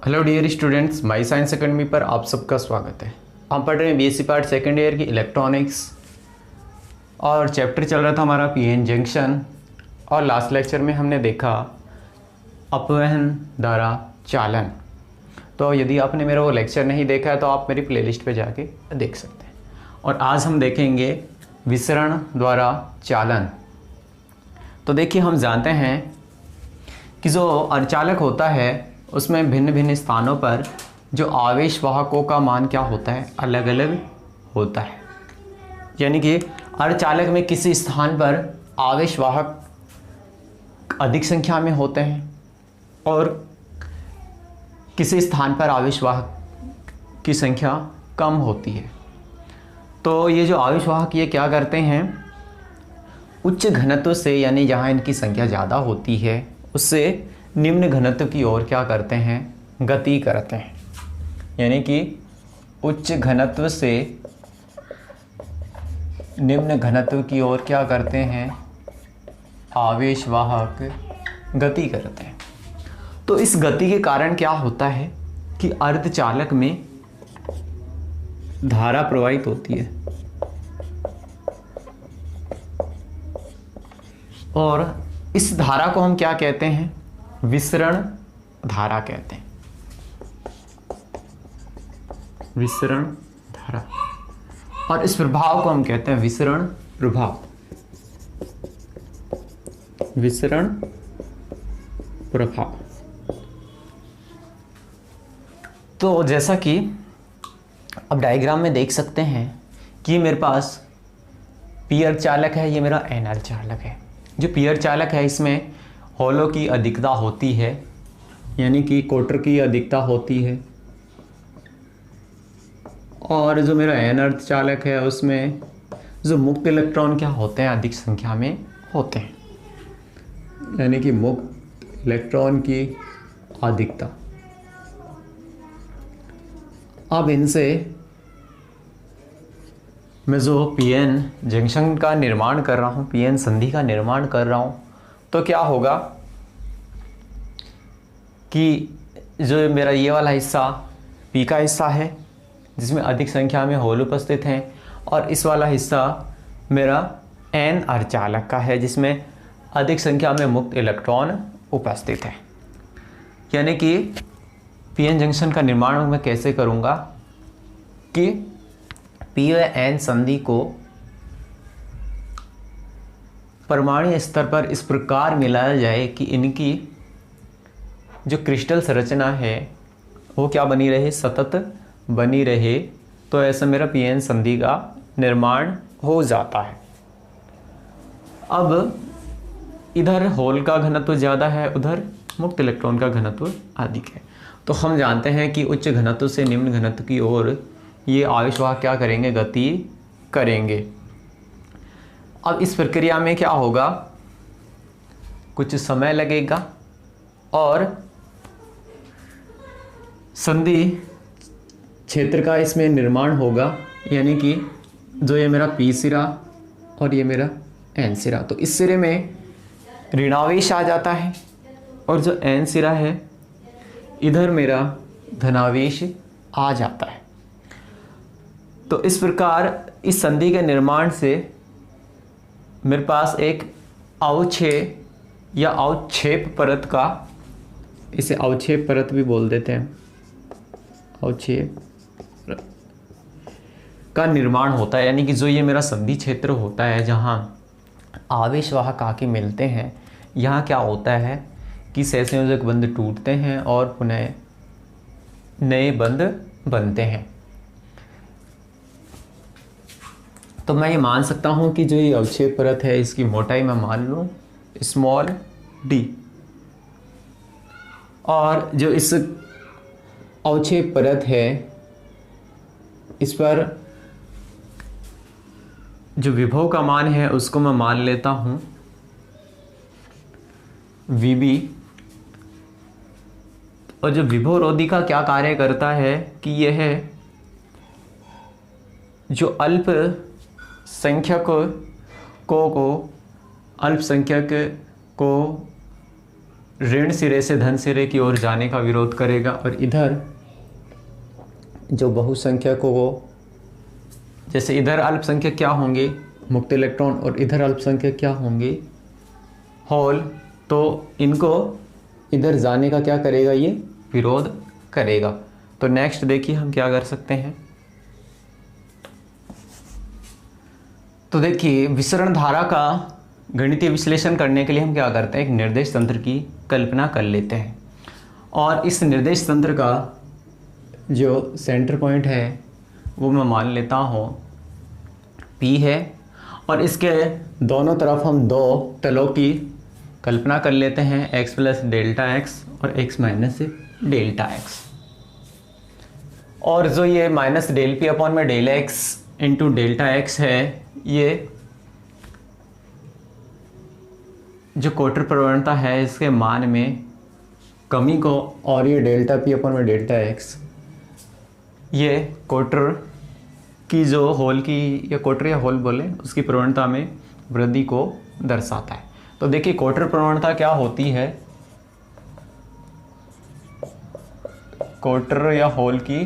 Hello dear students, my science academy पर आप सबका स्वागत है। हम पढ़ रहे हैं बीएससी पार्ट सेकेंड ईयर की इलेक्ट्रॉनिक्स और चैप्टर चल रहा था हमारा पीएन जंक्शन। और लास्ट लेक्चर में हमने देखा अपवहन द्वारा चालन। तो यदि आपने मेरा वो लेक्चर नहीं देखा है तो आप मेरी प्लेलिस्ट पे जाके देख सकते हैं। और आज हम देखेंगे विसरण द्वारा चालन। तो देखिए, हम जानते हैं कि जो अर्धचालक होता है उसमें भिन्न भिन्न स्थानों पर जो आवेश वाहकों का मान क्या होता है, अलग अलग होता है। यानी कि अर्धचालक में किसी स्थान पर आवेश वाहक अधिक संख्या में होते हैं और किसी स्थान पर आवेश वाहक की संख्या कम होती है। तो ये जो आवेश वाहक ये क्या करते हैं, उच्च घनत्व से, यानी जहाँ इनकी संख्या ज़्यादा होती है उससे निम्न घनत्व की ओर क्या करते हैं, गति करते हैं। यानी कि उच्च घनत्व से निम्न घनत्व की ओर क्या करते हैं, आवेश वाहक गति करते हैं। तो इस गति के कारण क्या होता है कि अर्धचालक में धारा प्रवाहित होती है और इस धारा को हम क्या कहते हैं, विसरण धारा कहते हैं। विसरण धारा। और इस प्रभाव को हम कहते हैं विसरण प्रभाव। विसरण प्रभाव। तो जैसा कि अब डायग्राम में देख सकते हैं कि मेरे पास पी अर्धचालक है, ये मेरा एन अर्धचालक है। जो पी अर्धचालक है इसमें होलों की अधिकता होती है, यानी कि कोटर की अधिकता होती है। और जो मेरा एन अर्धचालक है उसमें जो मुक्त इलेक्ट्रॉन क्या होते हैं, अधिक संख्या में होते हैं, यानी कि मुक्त इलेक्ट्रॉन की अधिकता। अब इनसे मैं जो पीएन जंक्शन का निर्माण कर रहा हूँ, पीएन संधि का निर्माण कर रहा हूँ, तो क्या होगा कि जो मेरा ये वाला हिस्सा पी का हिस्सा है जिसमें अधिक संख्या में होल उपस्थित हैं, और इस वाला हिस्सा मेरा एन अर्धचालक का है जिसमें अधिक संख्या में मुक्त इलेक्ट्रॉन उपस्थित है। यानी कि पीएन जंक्शन का निर्माण मैं कैसे करूँगा कि पी व एन संधि को परमाणु स्तर पर इस प्रकार मिलाया जाए कि इनकी जो क्रिस्टल संरचना है वो क्या बनी रहे, सतत बनी रहे। तो ऐसा मेरा पीएन संधि का निर्माण हो जाता है। अब इधर होल का घनत्व ज़्यादा है, उधर मुक्त इलेक्ट्रॉन का घनत्व अधिक है। तो हम जानते हैं कि उच्च घनत्व से निम्न घनत्व की ओर ये आवेश वाहक क्या करेंगे, गति करेंगे। अब इस प्रक्रिया में क्या होगा, कुछ समय लगेगा और संधि क्षेत्र का इसमें निर्माण होगा। यानी कि जो ये मेरा पी सिरा और ये मेरा एन सिरा, तो इस सिरे में ऋणावेश आ जाता है और जो एन सिरा है इधर मेरा धनावेश आ जाता है। तो इस प्रकार इस संधि के निर्माण से मेरे पास एक अवक्षय या अवक्षेप परत का, इसे अवक्षेप परत भी बोल देते हैं, अवक्षेप का निर्माण होता है। यानी कि जो ये मेरा संधि क्षेत्र होता है जहाँ आवेश वाहक आके मिलते हैं, यहाँ क्या होता है कि सहसंयोजक बंध टूटते हैं और पुनः नए बंध बनते हैं। तो मैं ये मान सकता हूँ कि जो ये अवक्षेप परत है इसकी मोटाई मैं मान लूँ स्मॉल डी, और जो इस अवक्षेप परत है इस पर जो विभव का मान है उसको मैं मान लेता हूँ VB। और जो विभव रोधी का क्या कार्य करता है कि यह जो अल्पसंख्यक को ऋण सिरे से धन सिरे की ओर जाने का विरोध करेगा, और इधर जो बहुसंख्यकों को, जैसे इधर अल्पसंख्यक क्या होंगे, मुक्त इलेक्ट्रॉन, और इधर अल्पसंख्यक क्या होंगे, होल, तो इनको इधर जाने का क्या करेगा, ये विरोध करेगा। तो नेक्स्ट देखिए हम क्या कर सकते हैं। तो देखिए विसरण धारा का गणितीय विश्लेषण करने के लिए हम क्या करते हैं, एक निर्देश तंत्र की कल्पना कर लेते हैं, और इस निर्देश तंत्र का जो सेंटर पॉइंट है वो मैं मान लेता हूँ P है, और इसके दोनों तरफ हम दो तलों की कल्पना कर लेते हैं, x प्लस डेल्टा एक्स और x माइनस डेल्टा एक्स। और जो ये माइनस डेल पी अपॉन में del x into delta x है, ये जो कोटर प्रवणता है इसके मान में कमी को, और ये डेल्टा पी अपॉन में डेल्टा एक्स ये कोटर की जो होल की, या कोटर या होल बोले, उसकी प्रवणता में वृद्धि को दर्शाता है। तो देखिए कोटर प्रवणता क्या होती है, कोटर या होल की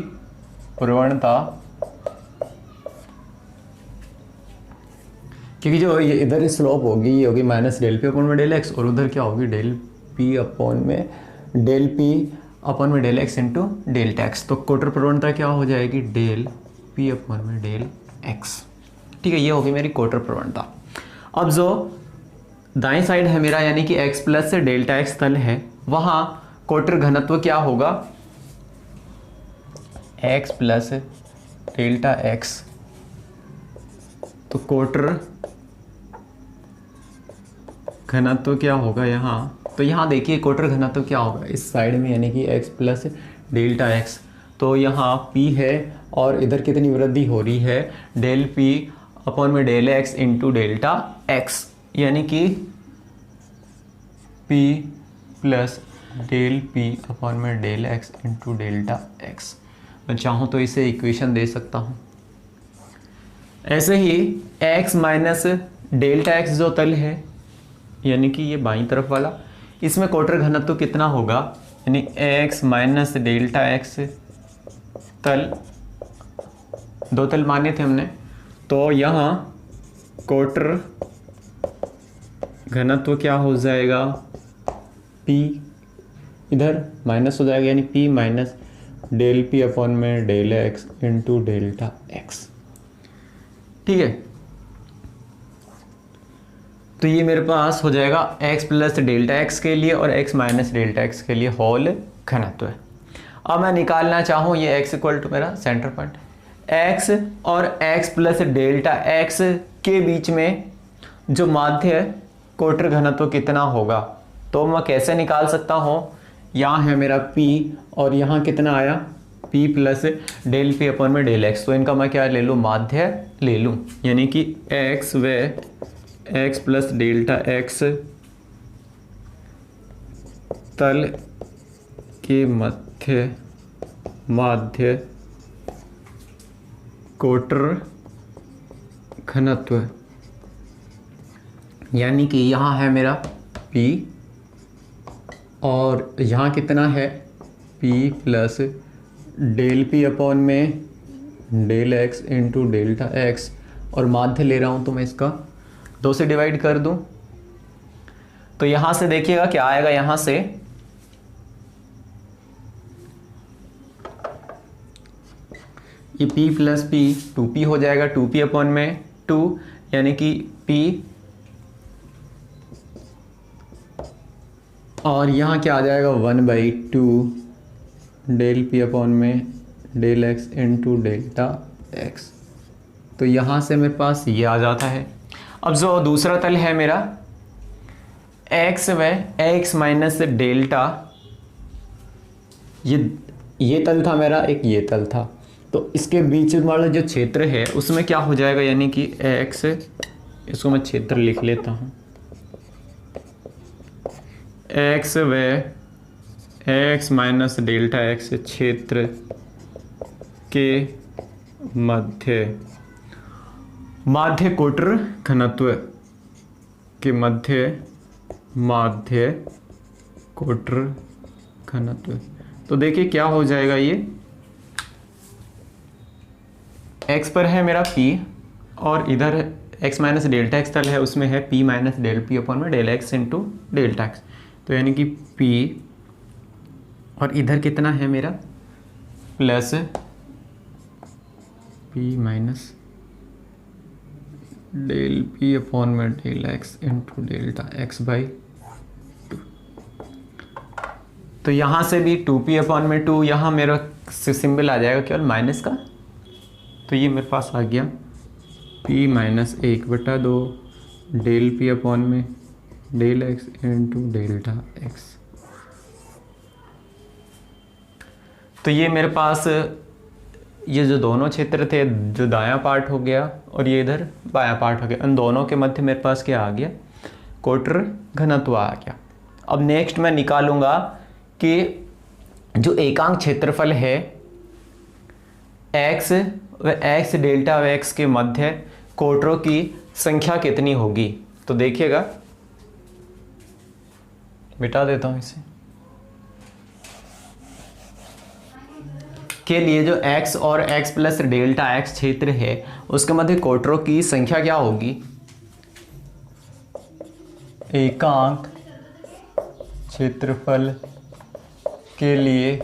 प्रवणता, क्योंकि जो ये इधर स्लोप होगी ये होगी माइनस डेल पी अपॉन में डेल एक्स, और उधर क्या होगी डेल पी अपॉन में del x into delta x. तो कोटर प्रवणता क्या हो जाएगी, डेल पी अपॉन में डेल एक्स। ठीक है, ये होगी मेरी कोटर प्रवणता। अब जो दाएं साइड है मेरा, यानी कि x प्लस से डेल्टा एक्स तल है, वहां कोटर घनत्व क्या होगा, x प्लस डेल्टा एक्स। तो कोटर घनत्व क्या होगा यहाँ, तो यहाँ देखिए कोटर घनत्व क्या होगा इस साइड में, यानी कि x प्लस डेल्टा एक्स। तो यहाँ p है, और इधर कितनी वृद्धि हो रही है, डेल p अपॉन में del x into delta x, यानी कि p plus del p upon में del x into delta x. मैं चाहूँ तो इसे इक्वेशन दे सकता हूँ। ऐसे ही x माइनस डेल्टा एक्स जो तल है, यानी कि ये बाईं तरफ वाला, इसमें कोटर घनत्व कितना होगा, यानी x माइनस डेल्टा एक्स तल, दो तल माने थे हमने, तो यहाँ कोटर घनत्व क्या हो जाएगा, p इधर माइनस हो जाएगा, यानी p minus del P upon में del x into delta x. ठीक है, तो ये मेरे पास हो जाएगा x प्लस डेल्टा एक्स के लिए और x माइनस डेल्टा एक्स के लिए होल घनत्व है। अब मैं निकालना चाहूँ ये x इक्वल टू मेरा सेंटर पॉइंट, x और x प्लस डेल्टा एक्स के बीच में जो माध्य कोटर घनत्व कितना होगा, तो मैं कैसे निकाल सकता हूँ, यहाँ है मेरा p और यहाँ कितना आया p plus del P upon में डेल एक्स। तो इनका मैं क्या ले लूँ, माध्य ले लूँ, यानी कि x व x प्लस डेल्टा एक्स तल के माध्य कोटर घनत्व, यानी कि यहाँ है मेरा p और यहाँ कितना है p plus del P upon में del x into delta x, और माध्य ले रहा हूँ तो मैं इसका 2 से डिवाइड कर दूँ। तो यहाँ से देखिएगा क्या आएगा, यहाँ से ये p प्लस p 2p हो जाएगा, 2p अपॉन में 2, यानी कि p, और यहाँ क्या आ जाएगा 1/2 डेल p अपॉन में del x into delta x. तो यहाँ से मेरे पास ये आ जाता है। अब जो दूसरा तल है मेरा x व x माइनस डेल्टा, ये तल था मेरा, एक ये तल था, तो इसके बीच वाला जो क्षेत्र है उसमें क्या हो जाएगा, यानी कि x, इसको मैं क्षेत्र लिख लेता हूँ, x व x माइनस डेल्टा एक्स क्षेत्र के माध्य कोटर घनत्व के माध्य कोटर घनत्व। तो देखिए क्या हो जाएगा, ये x पर है मेरा p और इधर x माइनस डेल्टा एक्स तल है, उसमें है p minus del P upon में del x into delta x. तो यानी कि p और इधर कितना है मेरा plus p minus del P upon में del x into delta x by 2। तो यहाँ से भी 2p अपॉन में 2, यहाँ मेरा सिंबल आ जाएगा केवल माइनस का। तो ये मेरे पास आ गया p minus 1/2 del P upon में del x into delta x. तो ये मेरे पास ये जो दोनों क्षेत्र थे, जो दायां पार्ट हो गया और ये इधर बायां पार्ट हो गया, उन दोनों के मध्य मेरे पास क्या आ गया, कोटर घनत्व आ गया। अब नेक्स्ट मैं निकालूंगा कि जो एकांक क्षेत्रफल है x व x डेल्टा व x के मध्य कोटरों की संख्या कितनी होगी। तो देखिएगा, मिटा देता हूं इसे। के लिए जो x और x प्लस डेल्टा x क्षेत्र है उसके मध्य कोटरों की संख्या क्या होगी, एकांक क्षेत्रफल के लिए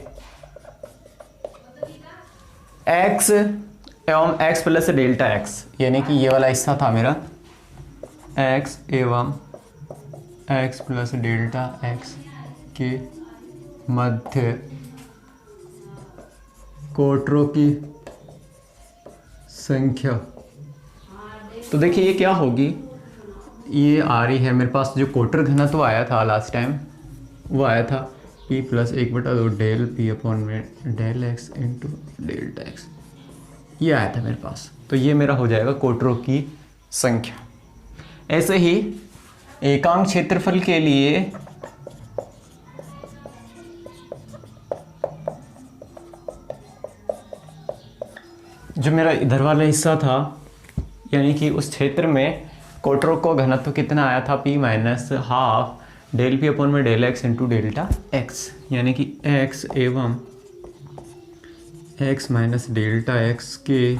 x एवं x प्लस डेल्टा x, यानी कि ये वाला हिस्सा था मेरा x एवं x प्लस डेल्टा x के मध्य कोटरों की संख्या। तो देखिए ये क्या होगी, ये आ रही है मेरे पास, जो कोटर घनत्व आया था लास्ट टाइम वो आया था p plus 1/2 del p upon में del x into delta x, ये आया था मेरे पास। तो ये मेरा हो जाएगा कोटरों की संख्या। ऐसे ही एकांक क्षेत्रफल के लिए जो मेरा इधर वाला हिस्सा था, यानी कि उस क्षेत्र में कोटरों को घनत्व कितना आया था, p minus half del P upon में del x into delta x, यानी कि x एवं x माइनस डेल्टा एक्स के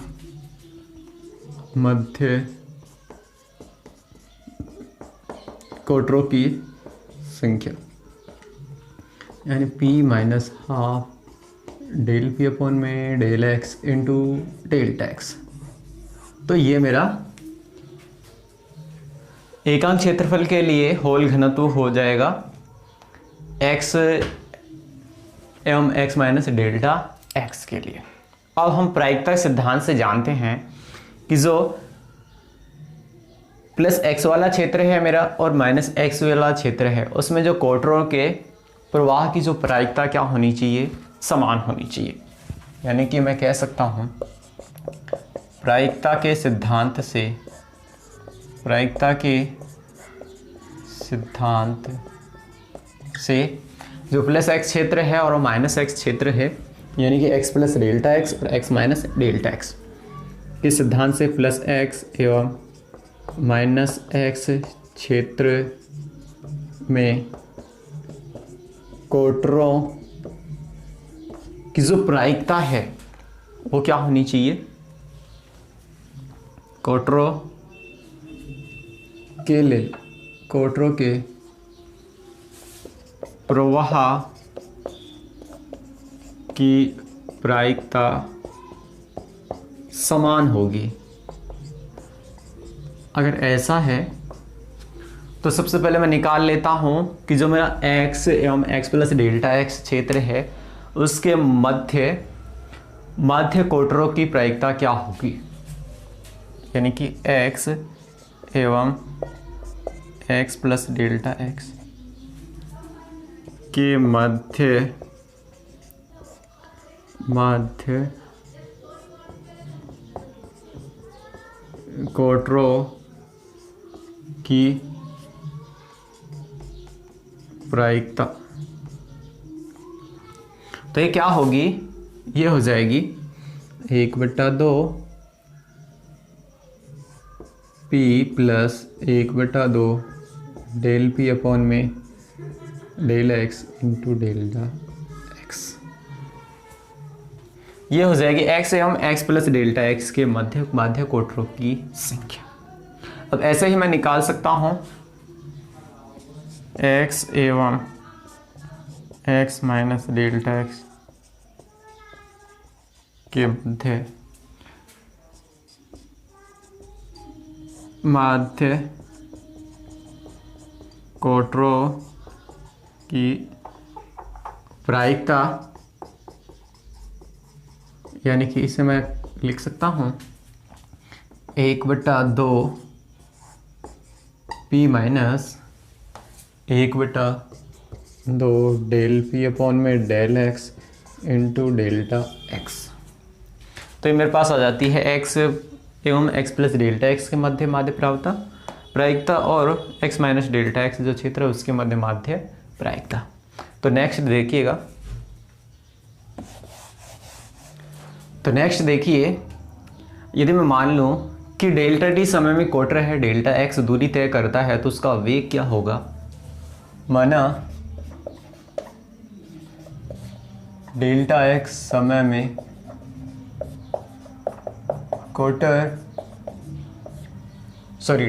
मध्य कोटरों की संख्या, यानी p minus half del P upon में del x into delta x. तो ये मेरा एकांक क्षेत्रफल के लिए होल घनत्व हो जाएगा x एवं x माइनस डेल्टा एक्स के लिए। अब हम प्रायिकता सिद्धांत से जानते हैं कि जो प्लस x वाला क्षेत्र है मेरा और माइनस x वाला क्षेत्र है, उसमें जो कोटरों के प्रवाह की जो प्रायिकता क्या होनी चाहिए, समान होनी चाहिए। यानी कि मैं कह सकता हूँ प्रायिकता के सिद्धांत से जो प्लस x क्षेत्र है और माइनस x क्षेत्र है, यानी कि x प्लस डेल्टा x और x माइनस डेल्टा x के सिद्धांत से प्लस x एवं माइनस x क्षेत्र में कोटरों की जो प्रायिकता है वो क्या होनी चाहिए, कोटरों के प्रवाह की प्रायिकता समान होगी। अगर ऐसा है तो सबसे पहले मैं निकाल लेता हूं कि जो मेरा x एवं x प्लस डेल्टा x क्षेत्र है उसके मध्य कोटरों की प्रायिकता क्या होगी, यानी कि x एवं x प्लस डेल्टा x के मध्य कोटरों की प्रायिकता। तो ये क्या होगी, ये हो जाएगी 1/2 p plus 1/2 del p upon में del x into delta x. ये हो जाएगी एक्स एवं एक्स प्लस डेल्टा एक्स के माध्य कोटरों की संख्या। अब ऐसे ही मैं निकाल सकता हूँ एक्स एवं एक्स माइनस डेल्टा एक्स के माध्य कोटरों की प्रायिकता, यानी कि इसे मैं लिख सकता हूँ 1/2 p minus 1/2 del P upon में del x into delta x. तो ये मेरे पास आ जाती है एक्स एवं एक्स प्लस डेल्टा एक्स के मध्य प्रायिकता और एक्स माइनस डेल्टा एक्स जो क्षेत्र है उसके मध्य माध्य प्रायिकता। तो नेक्स्ट देखिए, यदि मैं मान लूँ कि डेल्टा टी समय में कोटर है, डेल्टा एक्स दूरी तय करता है, तो उसका वेग क्या होगा। माना डेल्टा एक्स समय में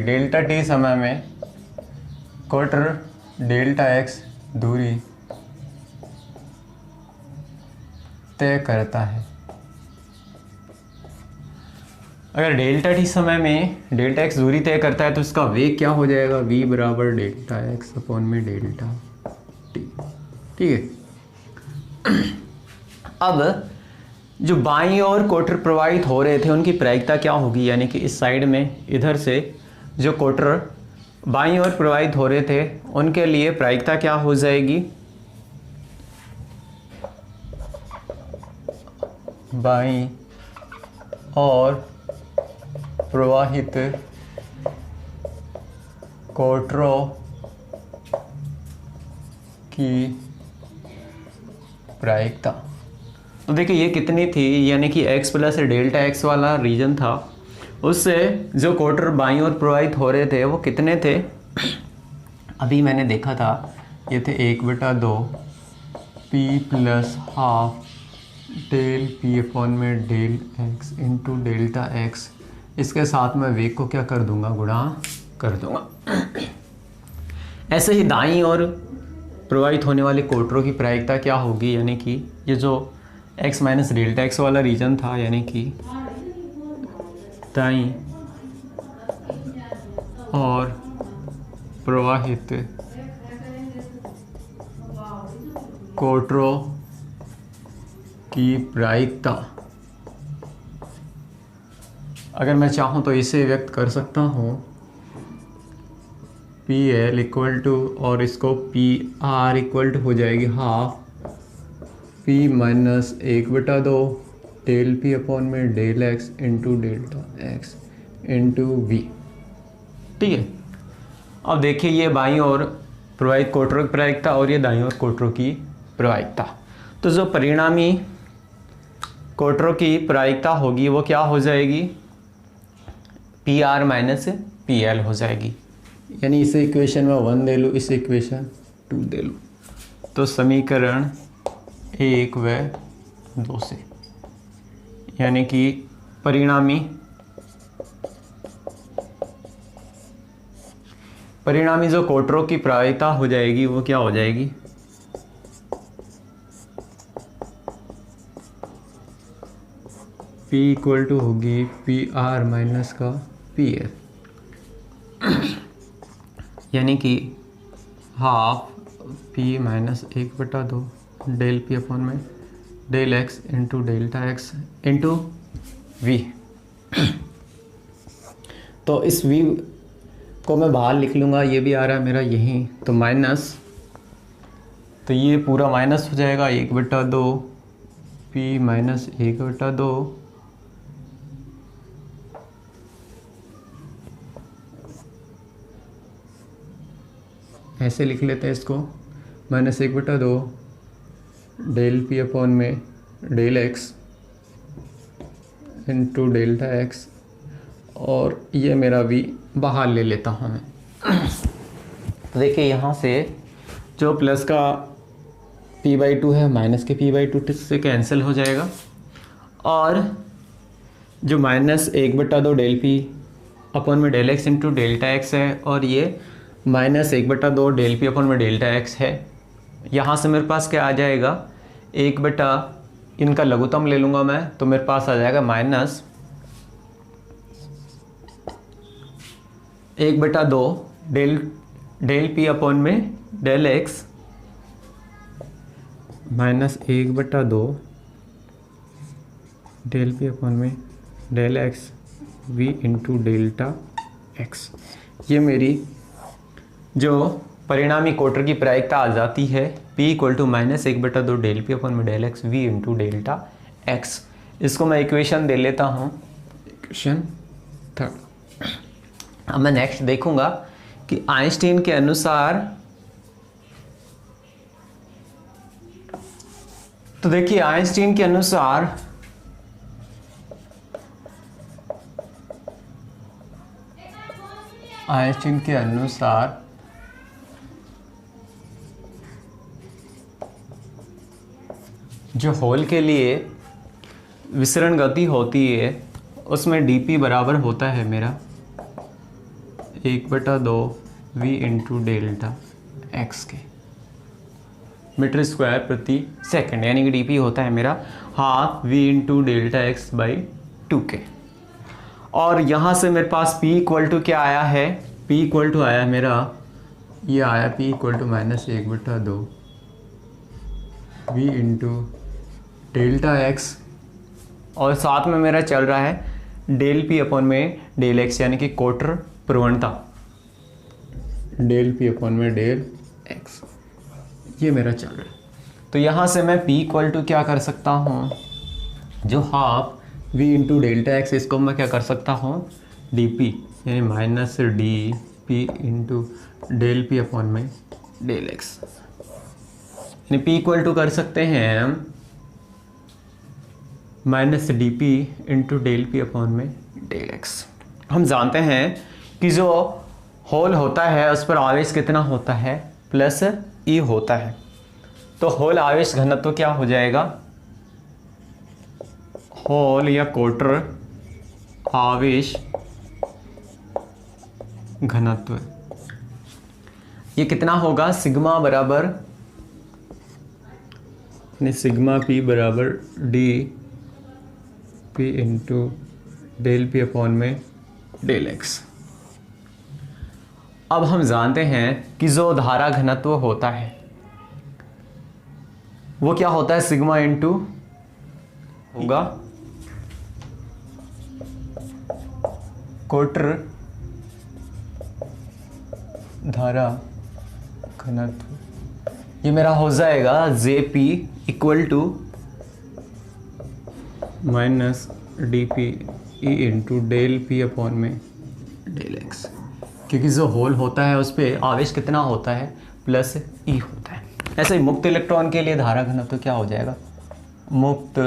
डेल्टा टी समय में कोटर डेल्टा एक्स दूरी तय करता है। अगर डेल्टा टी समय में डेल्टा एक्स दूरी तय करता है तो उसका वेग क्या हो जाएगा, v बराबर डेल्टा एक्स अपॉन में डेल्टा टी। ठीक है। अब जो बाईं ओर कोटर प्रवाहित हो रहे थे उनकी प्रायिकता क्या होगी, यानी कि इस साइड में इधर से जो कोटर बाईं ओर प्रवाहित हो रहे थे उनके लिए प्रायिकता क्या हो जाएगी, बाईं ओर प्रवाहित कोटरों की प्रायिकता। तो देखिए ये कितनी थी, यानी कि x प्लस डेल्टा एक्स वाला रीजन था, उससे जो कोटर बाईं ओर प्रवाहित हो रहे थे वो कितने थे। अभी मैंने देखा था ये थे 1/2 p plus half del P upon में del x into delta x. इसके साथ मैं वेग को क्या कर दूंगा, गुणा कर दूंगा। ऐसे ही दाईं ओर प्रवाहित होने वाले कोटरों की प्रायिकता क्या होगी, यानी कि ये जो x माइनस डेल्टा एक्स वाला रीजन था, यानी कि दाईं और प्रवाहित कोटरों की प्रायिकता, अगर मैं चाहूँ तो इसे व्यक्त कर सकता हूँ पी एल इक्वल टू, और इसको पी आर इक्वल टू हो जाएगी half p minus 1/2 del P upon में del x into delta x into v. ठीक है। अब देखिए ये बाईं ओर प्रवाहित कोटरों की प्रायिकता और ये दाईं ओर कोटरों की प्रायिकता। तो जो परिणामी कोटरों की प्रायिकता होगी वो क्या हो जाएगी, P r minus P L हो जाएगी। यानी इस इक्वेशन में 1 दे लूँ, इस इक्वेशन 2 दे लूँ, तो समीकरण 1 व 2 से, यानी कि परिणामी जो कोटरों की प्रायिकता हो जाएगी वो क्या हो जाएगी, P इक्वल टू होगी पी आर माइनस का पी एल, यानी कि half P minus 1/2 del P upon में del x into delta x into v. तो इस v को मैं बाहर लिख लूँगा, ये भी आ रहा है मेरा यहीं, तो माइनस, तो ये पूरा माइनस हो जाएगा 1/2 P माइनस 1/2 ऐसे लिख लेते हैं इसको, माइनस 1/2 डेल पी अपॉन में del x into delta x, और ये मेरा v बाहर ले लेता हूँ मैं। तो देखिए यहाँ से जो प्लस का p/2 है माइनस के p/2 से कैंसिल हो जाएगा, और जो -1/2 डेल पी अपॉन में del x into delta x है, और ये -1/2 डेल पी अपॉन में डेल्टा एक्स है। यहाँ से मेरे पास क्या आ जाएगा, 1/, इनका लघुत्तम ले लूँगा मैं, तो मेरे पास आ जाएगा -1/2 डेल पी अपॉन में del x, -1/2 del P upon में del x v into delta x. ये मेरी जो परिणामी कोटर की प्रायिकता आ जाती है, p = -1/2 डेल पी अपॉन में del x v into delta x. इसको मैं इक्वेशन दे लेता हूँ, इक्वेशन 3। अब मैं नेक्स्ट देखूंगा कि आइंस्टीन के अनुसार, तो देखिए आइंस्टीन के अनुसार जो होल के लिए विसरण गति होती है उसमें dp बराबर होता है मेरा 1/2 v इंटू डेल्टा एक्स के मीटर स्क्वायर प्रति सेकंड, यानी कि dp होता है मेरा half v into delta x by 2k। और यहाँ से मेरे पास p = क्या आया है, p = आया मेरा, ये आया p = -1/2 v into delta x, और साथ में मेरा चल रहा है डेल पी अपॉन में डेल एक्स, यानी कि कोटर प्रवणता, डेल पी अपॉन में डेल एक्स, ये मेरा चल रहा है। तो यहाँ से मैं p = क्या कर सकता हूँ, जो half v into delta x, इसको मैं क्या कर सकता हूँ dp, यानी -dp into del P upon में डेल एक्स, यानी p = कर सकते हैं हम -dp into del P upon में डेल एक्स। हम जानते हैं कि जो होल होता है उस पर आवेश कितना होता है, +e होता है। तो होल आवेश घनत्व क्या हो जाएगा, होल या कोटर आवेश घनत्व, ये कितना होगा, सिग्मा बराबर, सिग्मा p बराबर d p into del P upon में डेल एक्स। अब हम जानते हैं कि जो धारा घनत्व होता है वो क्या होता है, सिग्मा इंटू होगा कोटर धारा घनत्व, ये मेरा हो जाएगा JP = -dp e into del P upon में डेल एक्स, क्योंकि जो होल होता है उस पर आवेश कितना होता है, +e होता है। ऐसे ही मुक्त इलेक्ट्रॉन के लिए धारा घनत्व क्या हो जाएगा, मुक्त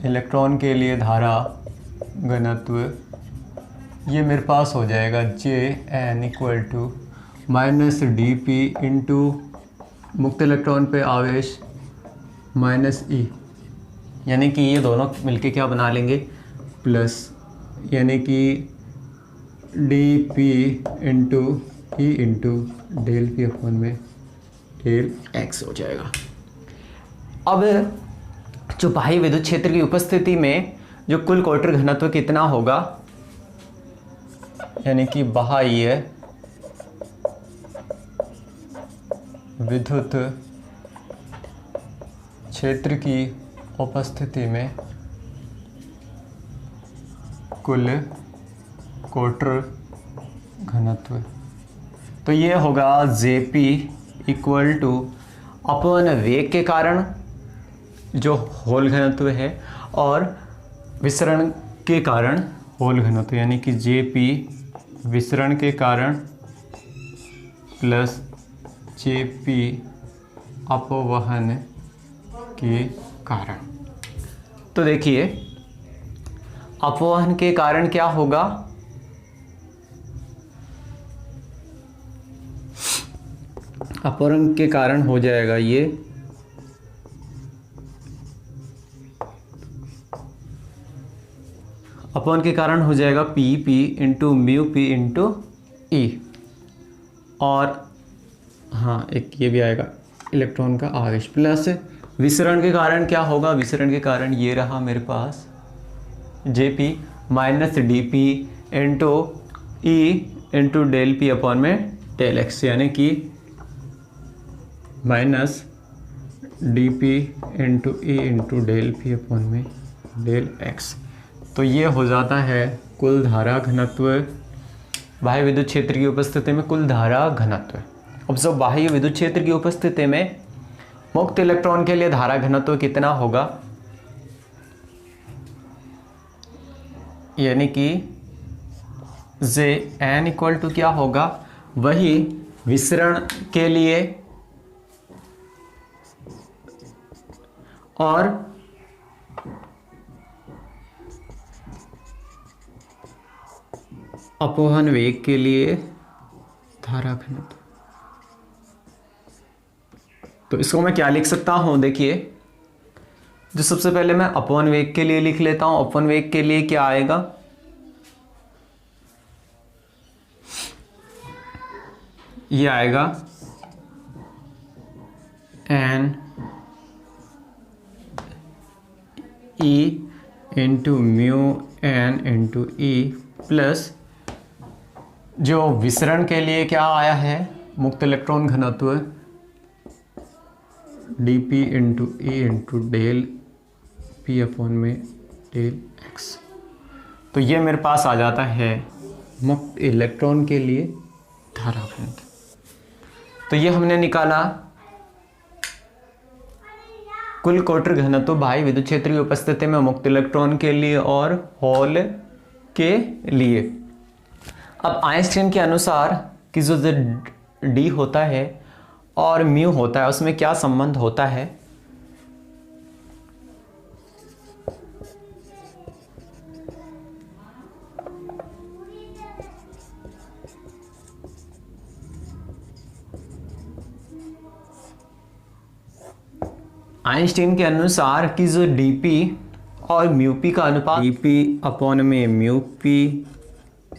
इलेक्ट्रॉन के लिए धारा घनत्व, ये मेरे पास हो जाएगा Jn = -dp इंटू मुक्त इलेक्ट्रॉन पे आवेश -e, यानी कि ये दोनों मिलके क्या बना लेंगे, प्लस, यानी कि dp into e into del P upon में डेल एक्स हो जाएगा। अब जो बाह्य विद्युत क्षेत्र की उपस्थिति में जो कुल कोटर घनत्व कितना होगा, यानी कि बाह्य विद्युत क्षेत्र की उपस्थिति में कुल कोटर घनत्व, तो ये होगा Jp = अपवन वेग के कारण जो होल घनत्व है और विसरण के कारण होल घनत्व, यानी कि Jp विसरण के कारण प्लस Jp अपवहन के कारण। तो देखिए अपवहन के कारण क्या होगा, अपवरण के कारण हो जाएगा ये अपवन के कारण हो जाएगा p into mu p into e. और हाँ, एक ये भी आएगा इलेक्ट्रॉन का आवेश प्लस विसरण के कारण क्या होगा, विसरण के कारण ये रहा मेरे पास Jp minus d p into e into del P upon में डेल एक्स, यानी कि minus d p into e into del P upon में डेल एक्स। तो ये हो जाता है कुल धारा घनत्व बाह्य विद्युत क्षेत्र की उपस्थिति में, कुल धारा घनत्व। अब जब बाह्य विद्युत क्षेत्र की उपस्थिति में मुक्त इलेक्ट्रॉन के लिए धारा घनत्व कितना होगा, यानी कि Jn इक्वल टू क्या होगा, वही विसरण के लिए और अपवहन वेग के लिए धारा घनत्व। तो इसको मैं क्या लिख सकता हूं, देखिए, जो सबसे पहले मैं अपवहन वेग के लिए लिख लेता हूं। अपवहन वेग के लिए क्या आएगा, ये आएगा n e into mu n into e plus जो विसरण के लिए क्या आया है मुक्त इलेक्ट्रॉन घनत्व d p into e into del P upon में डेल एक्स। तो ये मेरे पास आ जाता है मुक्त इलेक्ट्रॉन के लिए धारा घनत्व। तो ये हमने निकाला कुल कोटर घनत्व बाह्य विद्युत क्षेत्र की उपस्थिति में मुक्त इलेक्ट्रॉन के लिए और होल के लिए। अब आइंस्टीन के अनुसार कि जो डी होता है और म्यू होता है उसमें क्या संबंध होता है, आइंस्टीन के अनुसार कि जो डीपी और म्यू पी का अनुपात डीपी अपॉन में म्यू पी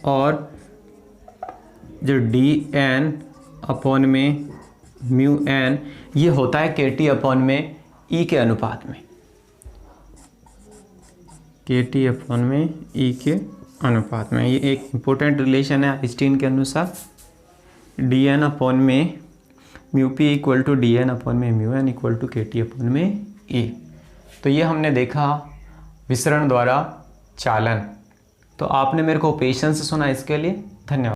और जो डी एन अपॉन में म्यू एन, ये होता है के टी अपॉन में ई के अनुपात में, के टी अपॉन में ई के अनुपात में। ये एक इम्पोर्टेंट रिलेशन है आइंस्टीन के अनुसार। डी एन अपॉन में mu p equal to d n upon में mu n equal to k t upon में ई। तो ये हमने देखा विसरण द्वारा चालन। तो आपने मेरे को पेशेंस से सुना, इसके लिए धन्यवाद।